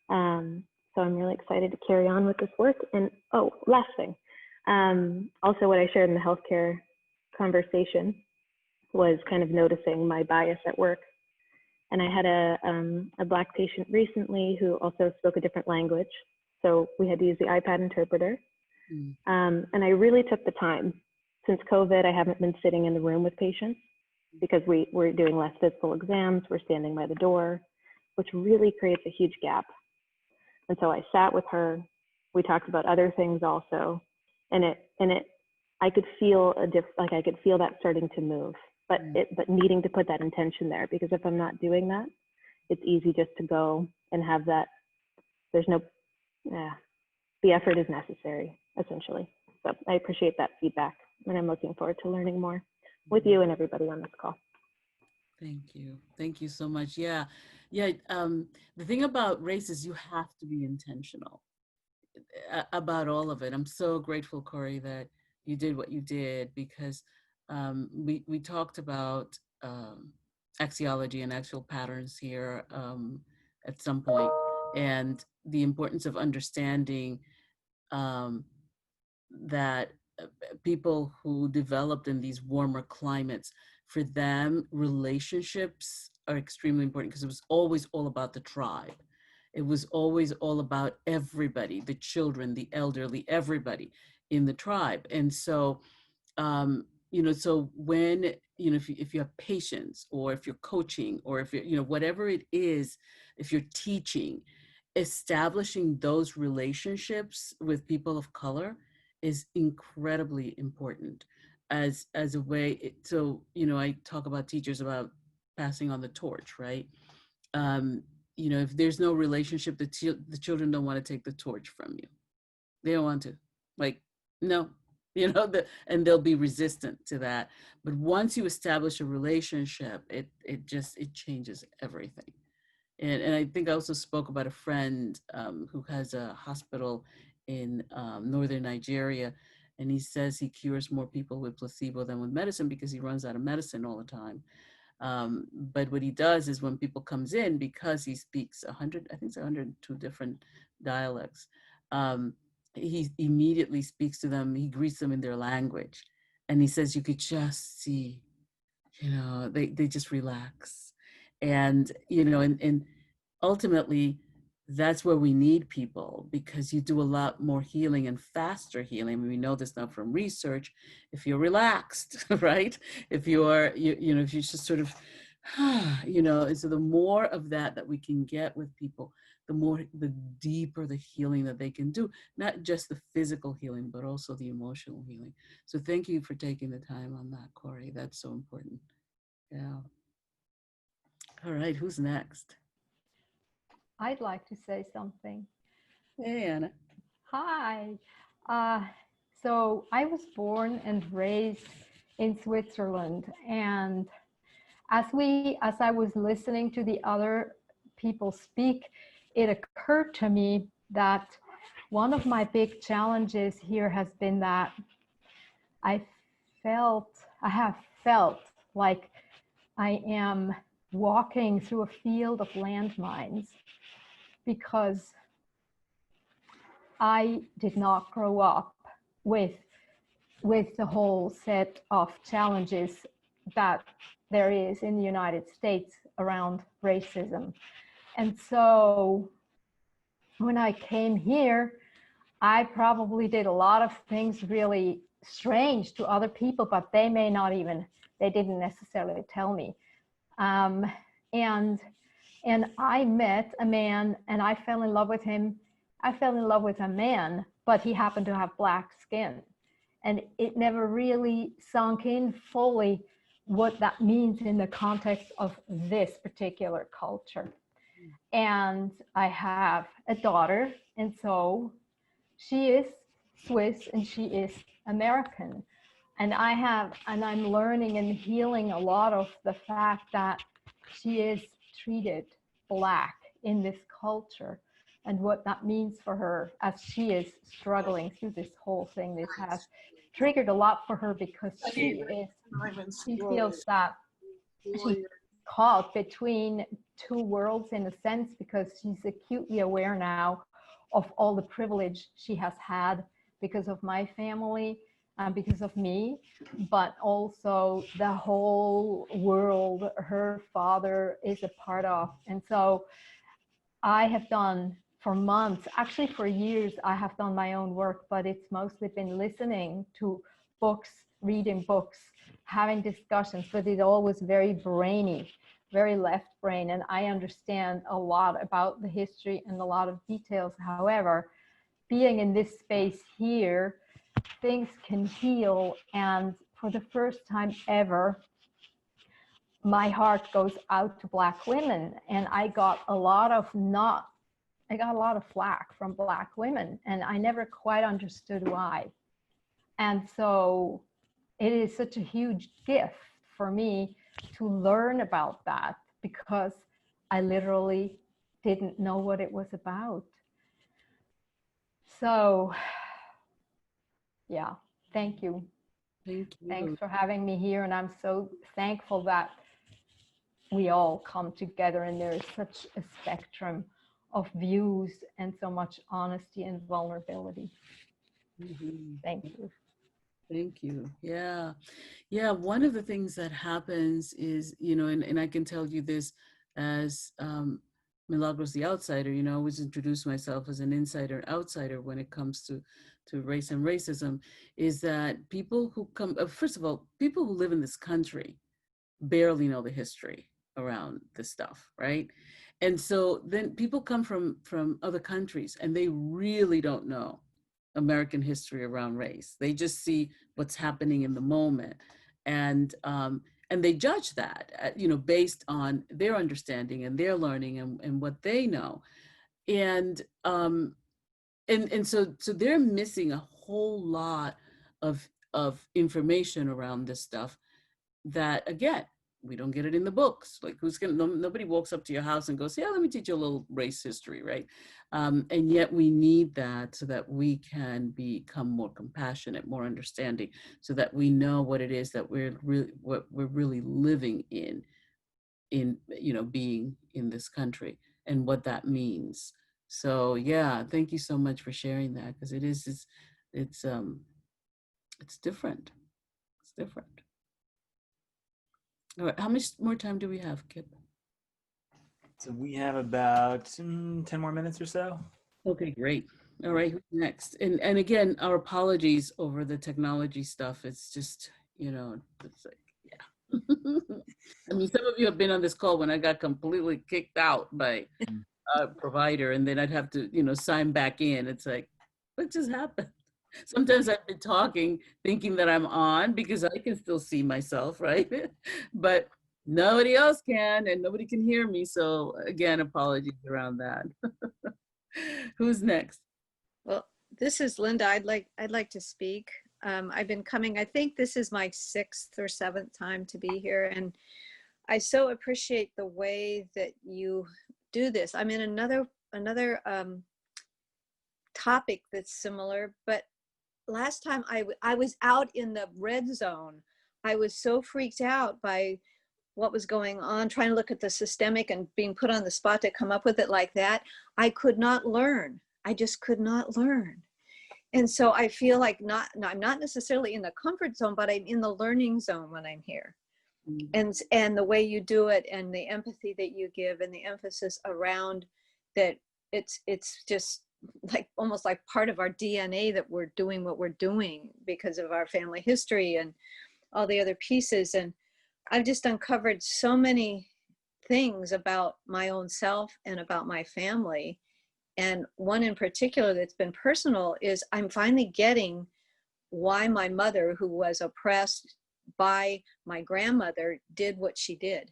So I'm really excited to carry on with this work. And oh, last thing. Also what I shared in the healthcare conversation was kind of noticing my bias at work. And I had a Black patient recently who also spoke a different language. So we had to use the iPad interpreter. And I really took the time. Since COVID, I haven't been sitting in the room with patients because we're doing less physical exams. We're standing by the door, which really creates a huge gap. And so I sat with her. We talked about other things also. And I could feel I could feel that starting to move, but needing to put that intention there, because if I'm not doing that, it's easy just to go and have that. There's no, the effort is necessary, essentially. So I appreciate that feedback, and I'm looking forward to learning more with you and everybody on this call. Thank you. Thank you so much. Yeah. The thing about race is you have to be intentional about all of it. I'm so grateful, Corey, that you did what you did, because we talked about axiology and axial patterns here at some point, and the importance of understanding that people who developed in these warmer climates, for them, relationships are extremely important, because it was always all about the tribe. It was always all about everybody, the children, the elderly, everybody in the tribe. And so, so when, if you have patience, or if you're coaching, or if you're, whatever it is, if you're teaching, establishing those relationships with people of color is incredibly important as a way. I talk about teachers about passing on the torch, right? If there's no relationship, the children don't want to take the torch from you. They don't want to, no, and they'll be resistant to that. But once you establish a relationship, it changes everything. And I think I also spoke about a friend who has a hospital in northern Nigeria, and he says he cures more people with placebo than with medicine, because he runs out of medicine all the time. But what he does is, when people comes in, because he speaks 102 different dialects, he immediately speaks to them. He greets them in their language, and he says you could just see, they just relax, and and ultimately, that's where we need people, because you do a lot more healing and faster healing. We know this now from research. If you're relaxed, right? If you are, if you just sort of, and so the more of that we can get with people, the deeper the healing that they can do, not just the physical healing, but also the emotional healing. So thank you for taking the time on that, Corey. That's so important. Yeah. All right, who's next? I'd like to say something. Hey, Anna. Hi. So I was born and raised in Switzerland, and as I was listening to the other people speak, it occurred to me that one of my big challenges here has been that I have felt like I am walking through a field of landmines, because I did not grow up with the whole set of challenges that there is in the United States around racism. And so when I came here, I probably did a lot of things really strange to other people, but they didn't necessarily tell me. And I met a man, and I fell in love with him. I fell in love with a man, but he happened to have black skin. And it never really sunk in fully what that means in the context of this particular culture. And I have a daughter, and so she is Swiss and she is American. And I'm learning and healing a lot of the fact that she is treated Black in this culture, and what that means for her as she is struggling through this whole thing. This has triggered a lot for her, because she feels that caught between two worlds in a sense, because she's acutely aware now of all the privilege she has had because of my family and because of me, but also the whole world her father is a part of. And so I have done for months, actually for years, I have done my own work, but it's mostly been listening to books, reading books, having discussions, but it's always very brainy, very left brain. And I understand a lot about the history and a lot of details. However, being in this space here, things can heal. And for the first time ever, my heart goes out to Black women. And I got a lot of flack from Black women, and I never quite understood why. And so it is such a huge gift for me to learn about that, because I literally didn't know what it was about. So yeah, thank you. Thank you. Thanks for having me here. And I'm so thankful that we all come together and there is such a spectrum of views and so much honesty and vulnerability. Mhm. Thank you. Thank you. Yeah. Yeah. One of the things that happens is, and I can tell you this as Milagros the Outsider, I always introduce myself as an insider outsider when it comes to race and racism, is that people who come, first of all, people who live in this country barely know the history around this stuff, right? And so then people come from other countries and they really don't know American history around race. They just see what's happening in the moment, and they judge that, based on their understanding and their learning and what they know, and so they're missing a whole lot of information around this stuff that, again, we don't get it in the books. Like, nobody walks up to your house and goes, yeah, let me teach you a little race history, right? And yet we need that so that we can become more compassionate, more understanding, so that we know what it is that we're really living in being in this country and what that means. So yeah, thank you so much for sharing that, because it's different. It's different. All right, how much more time do we have, Kip? So we have about 10 more minutes or so. Okay, great. All right, who's next? And again, our apologies over the technology stuff. It's just, it's like, yeah. I mean, some of you have been on this call when I got completely kicked out by a provider, and then I'd have to, sign back in. It's like, what just happened? Sometimes I've been talking, thinking that I'm on because I can still see myself, right? But nobody else can, and nobody can hear me. So again, apologies around that. Who's next? Well, this is Linda. I'd like to speak. I've been coming, I think this is my 6th or 7th time to be here. And I so appreciate the way that you do this. I'm in another topic that's similar, but last time I was out in the red zone. I was so freaked out by what was going on, trying to look at the systemic and being put on the spot to come up with it like that. I could not learn. I just could not learn. And so I feel like I'm not necessarily in the comfort zone, but I'm in the learning zone when I'm here. Mm-hmm. And the way you do it and the empathy that you give and the emphasis around that, it's just like almost like part of our DNA that we're doing what we're doing because of our family history and all the other pieces. And I've just uncovered so many things about my own self and about my family. And one in particular that's been personal is I'm finally getting why my mother, who was oppressed by my grandmother, did what she did.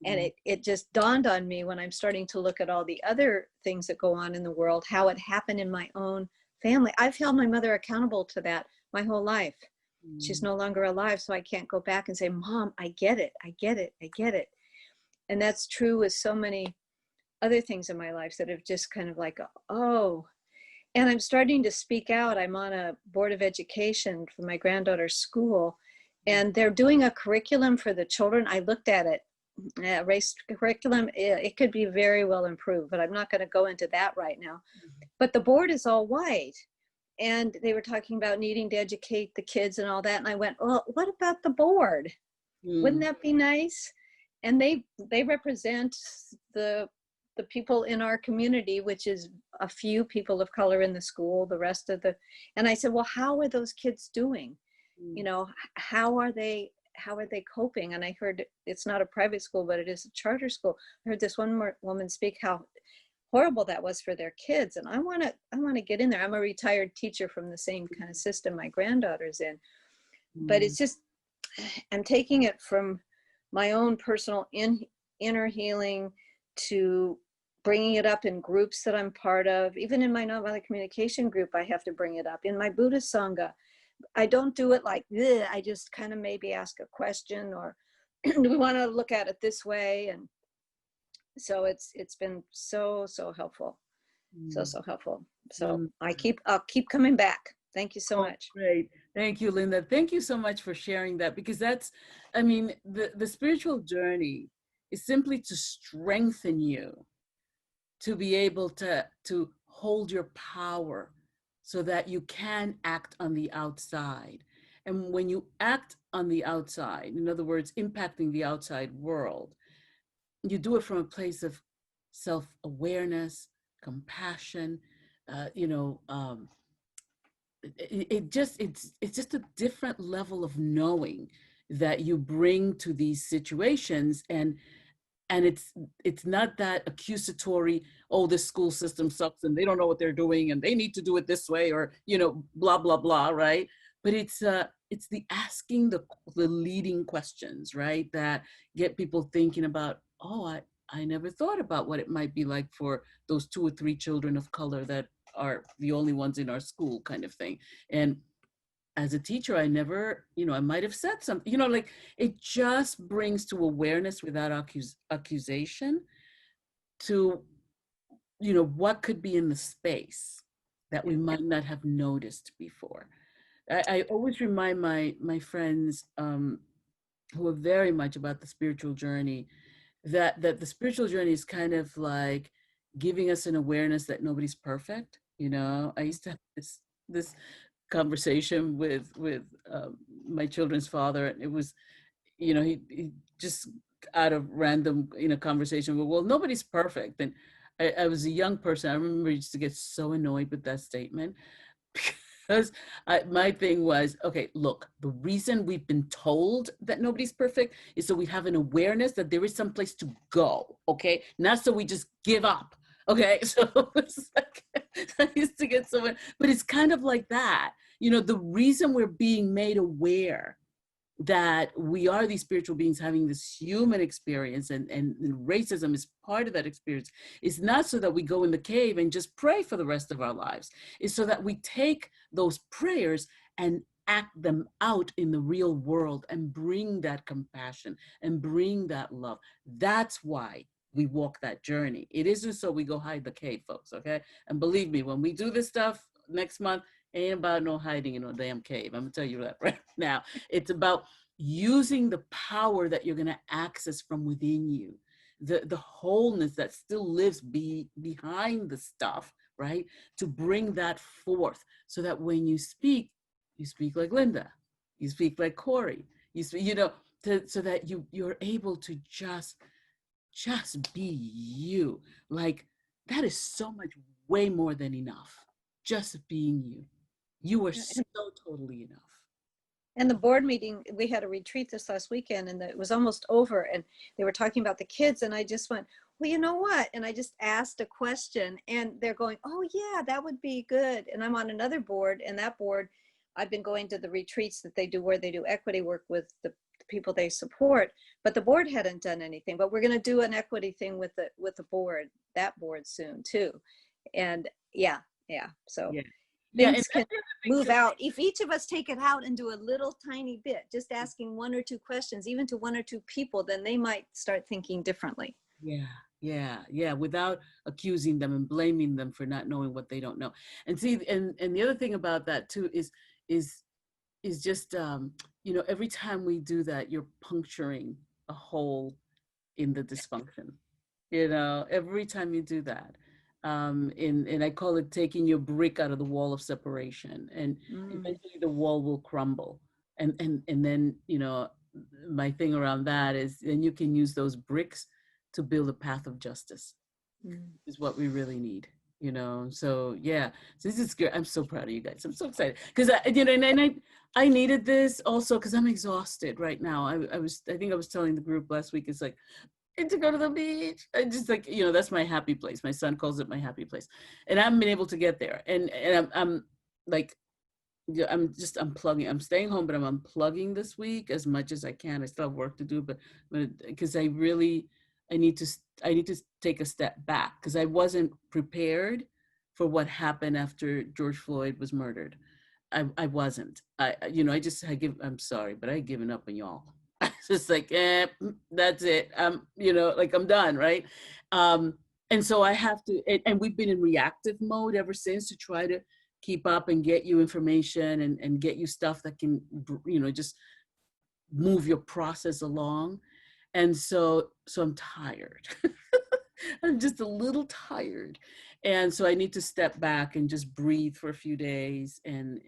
And it just dawned on me when I'm starting to look at all the other things that go on in the world, how it happened in my own family. I've held my mother accountable to that my whole life. She's no longer alive, so I can't go back and say, Mom, I get it, I get it, I get it. And that's true with so many other things in my life that have just kind of like, oh. And I'm starting to speak out. I'm on a board of education for my granddaughter's school, and they're doing a curriculum for the children. I looked at it race curriculum, it could be very well improved, but I'm not going to go into that right now. But the board is all white. And they were talking about needing to educate the kids and all that. And I went, well, what about the board? Wouldn't that be nice? And they represent the people in our community, which is a few people of color in the school, the rest of the, and I said, well, how are those kids doing? You know, how are they coping? And I heard it's not a private school, but it is a charter school. I heard this one woman speak how horrible that was for their kids. And I want to get in there. I'm a retired teacher from the same kind of system my granddaughter's in, but it's just, I'm taking it from my own personal inner healing to bringing it up in groups that I'm part of. Even in my nonviolent communication group, I have to bring it up. In my Buddhist Sangha, I don't do it like this. I just kind of maybe ask a question, or do we want to look at it this way? And so it's been so helpful, so helpful. So I'll keep coming back. Thank you so much. Great. Thank you, Linda. Thank you so much for sharing that, because that's, I mean, the spiritual journey is simply to strengthen you to be able to hold your power so that you can act on the outside. And when you act on the outside, in other words, impacting the outside world, you do it from a place of self-awareness, compassion, it's just a different level of knowing that you bring to these situations. And it's not that accusatory, oh, this school system sucks and they don't know what they're doing and they need to do it this way, or, blah, blah, blah, right? But it's the asking the leading questions, right? That get people thinking about, oh, I never thought about what it might be like for those 2 or 3 children of color that are the only ones in our school, kind of thing. And as a teacher, I never, I might have said something, like it just brings to awareness without accusation to, what could be in the space that we might not have noticed before. I always remind my friends who are very much about the spiritual journey that the spiritual journey is kind of like giving us an awareness that nobody's perfect. I used to have this conversation with my children's father, and it was, he just out of random conversation, well, nobody's perfect. And I was a young person. I remember I used to get so annoyed with that statement, because my thing was, okay, look, the reason we've been told that nobody's perfect is so we have an awareness that there is some place to go, okay? Not so we just give up, okay? So it's like, I used to get so, but it's kind of like that. The reason we're being made aware that we are these spiritual beings having this human experience, and racism is part of that experience, is not so that we go in the cave and just pray for the rest of our lives. It's so that we take those prayers and act them out in the real world and bring that compassion and bring that love. That's why we walk that journey. It isn't so we go hide the cave, folks, okay? And believe me, when we do this stuff next month, ain't about no hiding in no damn cave. I'm gonna tell you that right now. It's about using the power that you're gonna access from within you, the wholeness that still lives behind the stuff, right? To bring that forth so that when you speak like Linda, you speak like Corey, you speak, so that you're able to just be you. Like, that is so much way more than enough. Just being you. You are so totally enough. And the board meeting, we had a retreat this last weekend, and it was almost over, and they were talking about the kids, and I just went, well, you know what? And I just asked a question, and they're going, oh yeah, that would be good. And I'm on another board, and that board, I've been going to the retreats that they do where they do equity work with the people they support, but the board hadn't done anything. But we're going to do an equity thing with the board, that board soon too. And yeah. So things can move out. If each of us take it out and do a little tiny bit, just asking 1 or 2 questions, even to 1 or 2 people, then they might start thinking differently. Yeah, without accusing them and blaming them for not knowing what they don't know. And see, and the other thing about that too is just, every time we do that, you're puncturing a hole in the dysfunction. You know, every time you do that. And I call it taking your brick out of the wall of separation, and eventually the wall will crumble. And then, you know, my thing around that is then you can use those bricks to build a path of justice, is what we really need, you know. So yeah, so this is good. I'm so proud of you guys. I'm so excited because you know, and I needed this also because I'm exhausted right now. I think I was telling the group last week, it's like, and to go to the beach. I just, like, you know, that's my happy place. My son calls it my happy place, and I haven't been able to get there. And I'm like, yeah, I'm just unplugging. I'm staying home, but I'm unplugging this week as much as I can. I still have work to do, but because I need to take a step back because I wasn't prepared for what happened after George Floyd was murdered. I wasn't. I'm sorry, but I had given up on y'all. I was just like, that's it. You know, like I'm done, right? And so I have to, and we've been in reactive mode ever since to try to keep up and get you information and get you stuff that can, you know, just move your process along. And so I'm tired. I'm just a little tired. And so I need to step back and just breathe for a few days and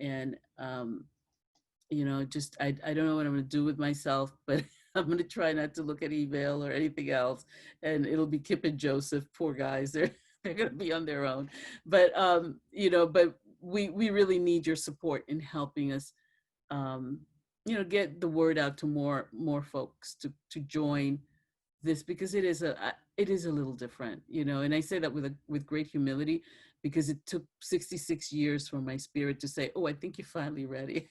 you know, just, I don't know what I'm going to do with myself, but I'm going to try not to look at email or anything else. And it'll be Kip and Joseph, poor guys. They're going to be on their own. But, you know, but we really need your support in helping us, you know, get the word out to more folks to join this, because it is a little different, you know. And I say that with great humility, because it took 66 years for my spirit to say, oh, I think you're finally ready.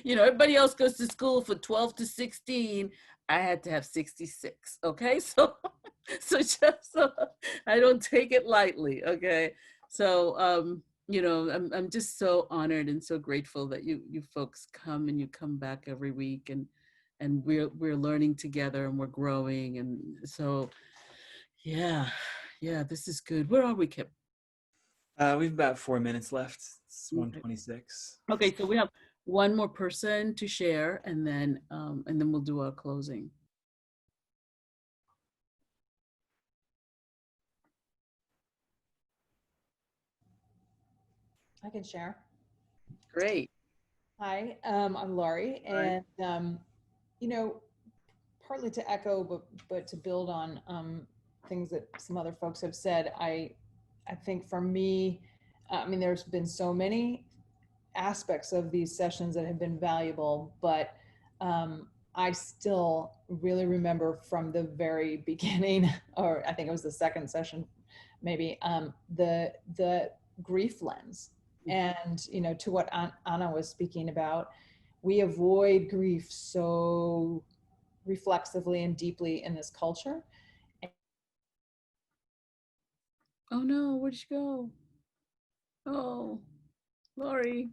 You know, everybody else goes to school for 12 to 16. I had to have 66. Okay. So I don't take it lightly. Okay. So, you know, I'm just so honored and so grateful that you folks come and you come back every week, and we're learning together and we're growing. And so, yeah, this is good. Where are we, Kip? We've about 4 minutes left. It's 1:26. Okay, so we have one more person to share, and then we'll do our closing. I can share. Great. Hi, I'm Laurie, and you know, partly to echo, but to build on things that some other folks have said. I think for me, I mean, there's been so many aspects of these sessions that have been valuable, but I still really remember from the very beginning, or I think it was the second session, maybe, the grief lens. And, you know, to what Anna was speaking about, we avoid grief so reflexively and deeply in this culture. Oh no, where'd she go? Oh, Laurie.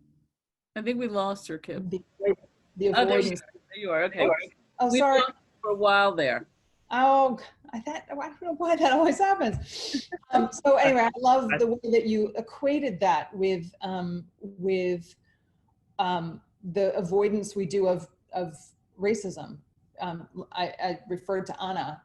I think we lost her, Kip. The avoidance. There you are. Okay. Oh, we sorry. lost for a while there. Oh, I don't know why that always happens. So anyway, I love the way that you equated that with the avoidance we do of racism. I referred to Anna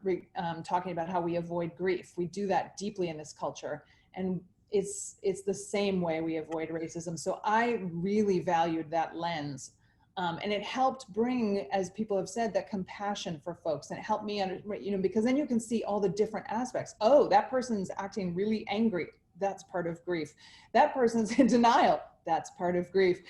talking about how we avoid grief. We do that deeply in this culture, and it's the same way we avoid racism. So I really valued that lens. And it helped bring, as people have said, that compassion for folks, and it helped me, you know, because then you can see all the different aspects. Oh, that person's acting really angry. That's part of grief. That person's in denial. That's part of grief.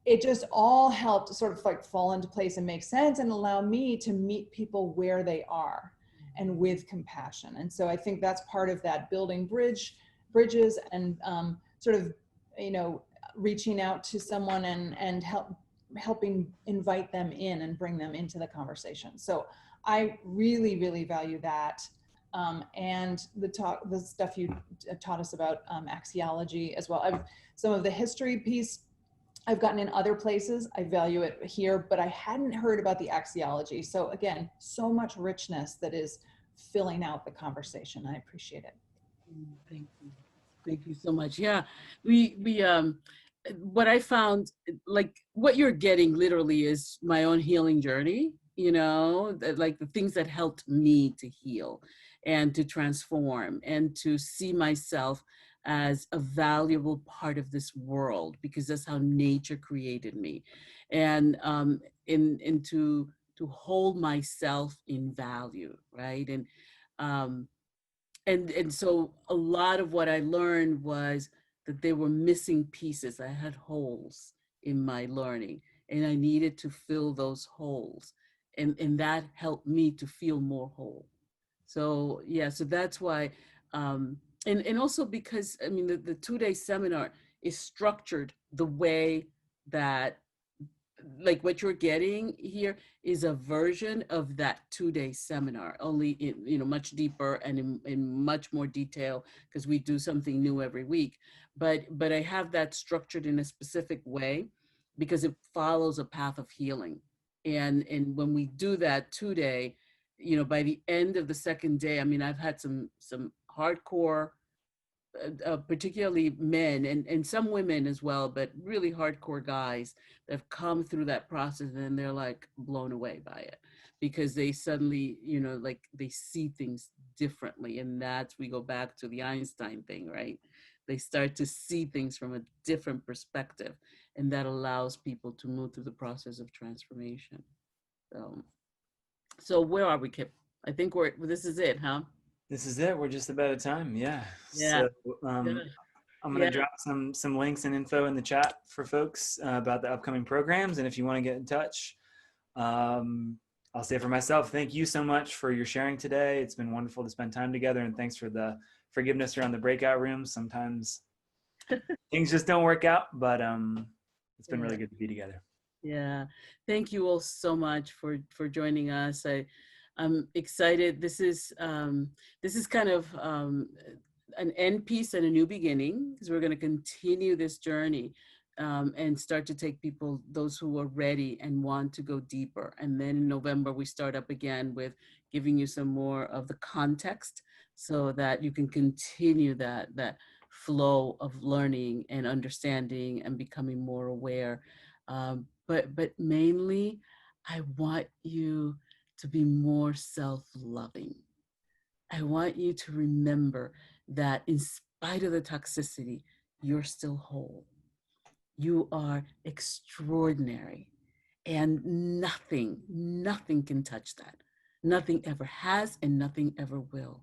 It just all helped sort of like fall into place and make sense, and allow me to meet people where they are and with compassion. And so I think that's part of that, building bridges and sort of, you know, reaching out to someone and helping invite them in and bring them into the conversation. So I really, really value that. And the stuff you taught us about axiology as well. Some of the history piece I've gotten in other places. I value it here, but I hadn't heard about the axiology. So again, so much richness that is filling out the conversation. I appreciate it. Thank you. Thank you so much. Yeah, we what I found, like what you're getting literally is my own healing journey. you know, like the things that helped me to heal and to transform and to see myself as a valuable part of this world, because that's how nature created me. And to hold myself in value, right? Um, and so a lot of what I learned was that there were missing pieces. I had holes in my learning, and I needed to fill those holes, and that helped me to feel more whole. So yeah, so that's why, and also because I mean the 2-day seminar is structured the way that, like what you're getting here is a version of that 2-day seminar, only in, you know, much deeper and in much more detail, because we do something new every week. But I have that structured in a specific way because it follows a path of healing. And when we do that 2-day, you know, by the end of the second day, I mean, I've had some hardcore, particularly men and some women as well, but really hardcore guys that have come through that process, and they're like blown away by it because they suddenly, you know, like they see things differently. And that's, we go back to the Einstein thing, right? They start to see things from a different perspective, and that allows people to move through the process of transformation. So where are we, Kip? I think this is it, huh? This is it. We're just about out of time. Yeah. Yeah. So Good. I'm going to Yeah. drop some links and info in the chat for folks about the upcoming programs. And if you want to get in touch, I'll say for myself, thank you so much for your sharing today. It's been wonderful to spend time together, and thanks for the forgiveness around the breakout rooms. Sometimes things just don't work out, but it's been really good to be together. Yeah. Thank you all so much for joining us. I'm excited. This is kind of an end piece and a new beginning, because we're going to continue this journey and start to take people, those who are ready and want to go deeper. And then in November, we start up again with giving you some more of the context so that you can continue that flow of learning and understanding and becoming more aware. But mainly, I want you to be more self-loving. I want you to remember that in spite of the toxicity, you're still whole. You are extraordinary, and nothing can touch that. Nothing ever has, and nothing ever will.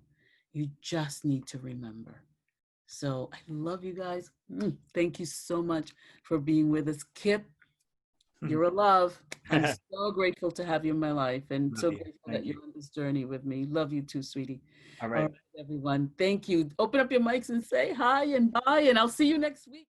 You just need to remember. So I love you guys. Thank you so much for being with us. Kip, you're a love. I'm so grateful to have you in my life, and Love so you. grateful Thank that you're on this journey with me. Love you too, sweetie. All right. Everyone. Thank you. Open up your mics and say hi and bye, and I'll see you next week.